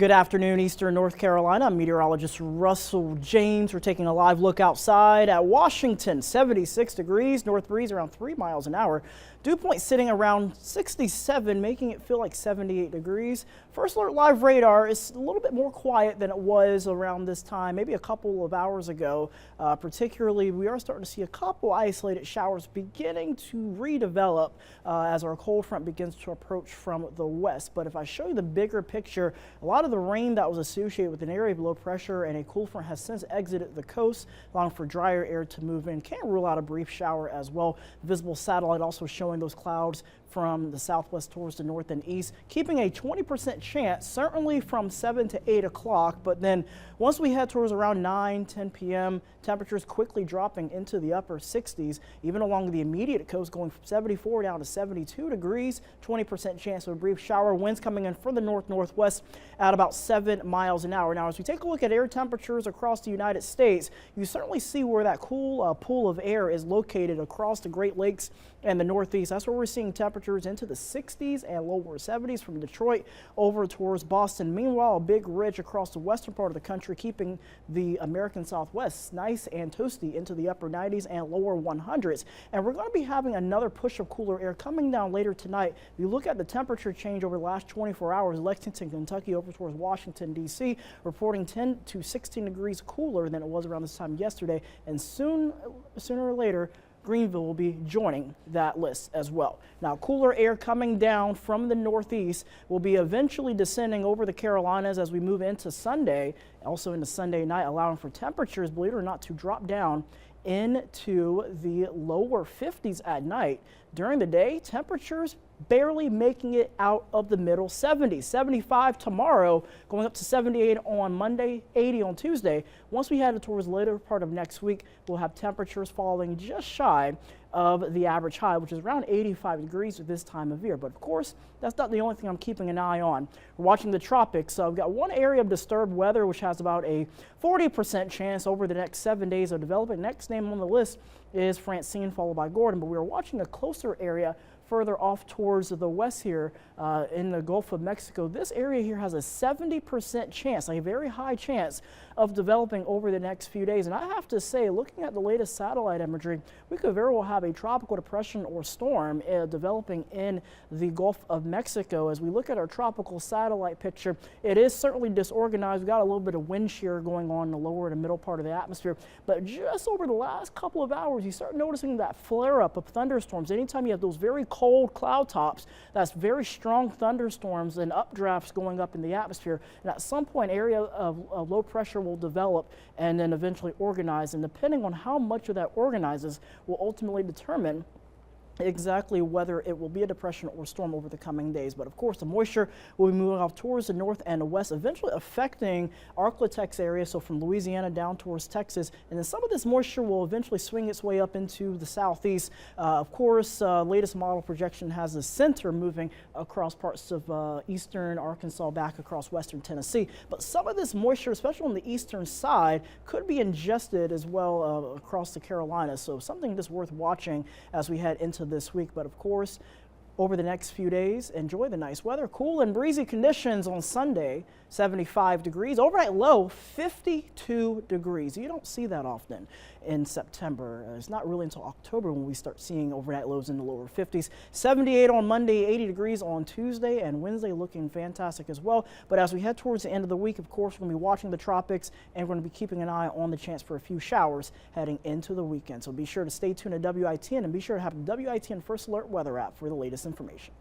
Good afternoon, Eastern North Carolina. I'm meteorologist Russell James. We're taking a live look outside at Washington. 76 degrees, north breeze around 3 miles an hour. Dew point sitting around 67, making it feel like 78 degrees. First Alert Live radar is a little bit more quiet than it was around this time, maybe a couple of hours ago. Particularly, we are starting to see a couple isolated showers beginning to redevelop as our cold front begins to approach from the west. But if I show you the bigger picture, a lot of the rain that was associated with an area of low pressure and a cool front has since exited the coast, allowing for drier air to move in. Can't rule out a brief shower as well. Visible satellite also showing those clouds from the southwest towards the north and east, keeping a 20% chance, certainly from 7 to 8 o'clock. But then once we head towards around 10 p.m., temperatures quickly dropping into the upper 60s, even along the immediate coast, going from 74 down to 72 degrees, 20% chance of a brief shower. Winds coming in from the north-northwest at about 7 miles an hour. Now, as we take a look at air temperatures across the United States, you certainly see where that cool pool of air is located across the Great Lakes and the Northeast. That's where we're seeing temperatures into the 60s and lower 70s from Detroit over towards Boston. Meanwhile, a big ridge across the western part of the country, keeping the American Southwest nice and toasty into the upper 90s and lower 100s. And we're going to be having another push of cooler air coming down later tonight. If you look at the temperature change over the last 24 hours, Lexington, Kentucky over towards Washington, D.C., reporting 10 to 16 degrees cooler than it was around this time yesterday. And sooner or later, Greenville will be joining that list as well. Now, cooler air coming down from the northeast will be eventually descending over the Carolinas as we move into Sunday, also into Sunday night, allowing for temperatures, believe it or not, to drop down into the lower 50s at night. During the day, temperatures barely making it out of the middle 70s. 75 tomorrow, going up to 78 on Monday, 80 on Tuesday. Once we head towards the later part of next week, we'll have temperatures falling just shy of the average high, which is around 85 degrees at this time of year. But of course, that's not the only thing I'm keeping an eye on. We're watching the tropics. So we've got one area of disturbed weather, which has about a 40% chance over the next 7 days of developing. Next name on the list is Francine, followed by Gordon. But we're watching a closer area further off towards the west here in the Gulf of Mexico. This area here has a 70% chance, a very high chance of developing over the next few days. And I have to say, looking at the latest satellite imagery, we could very well have a tropical depression or storm developing in the Gulf of Mexico. As we look at our tropical satellite picture, it is certainly disorganized. We've got a little bit of wind shear going on in the lower and middle part of the atmosphere. But just over the last couple of hours, you start noticing that flare-up of thunderstorms. Anytime you have those very cold cloud tops, that's very strong thunderstorms and updrafts going up in the atmosphere. And at some point, area of low pressure will develop and then eventually organize. And depending on how much of that organizes will ultimately determine exactly whether it will be a depression or storm over the coming days. But of course, the moisture will be moving off towards the north and the west, eventually affecting Arklatex area, so from Louisiana down towards Texas. And then some of this moisture will eventually swing its way up into the southeast. Of course, latest model projection has the center moving across parts of eastern Arkansas back across western Tennessee. But some of this moisture, especially on the eastern side, could be ingested as well across the Carolinas. So something that's worth watching as we head into this week. But of course, over the next few days, enjoy the nice weather. Cool and breezy conditions on Sunday, 75 degrees. Overnight low, 52 degrees. You don't see that often in September. It's not really until October when we start seeing overnight lows in the lower 50s. 78 on Monday, 80 degrees on Tuesday, and Wednesday looking fantastic as well. But as we head towards the end of the week, of course, we're going to be watching the tropics and we're going to be keeping an eye on the chance for a few showers heading into the weekend. So be sure to stay tuned to WITN and be sure to have the WITN First Alert weather app for the latest information.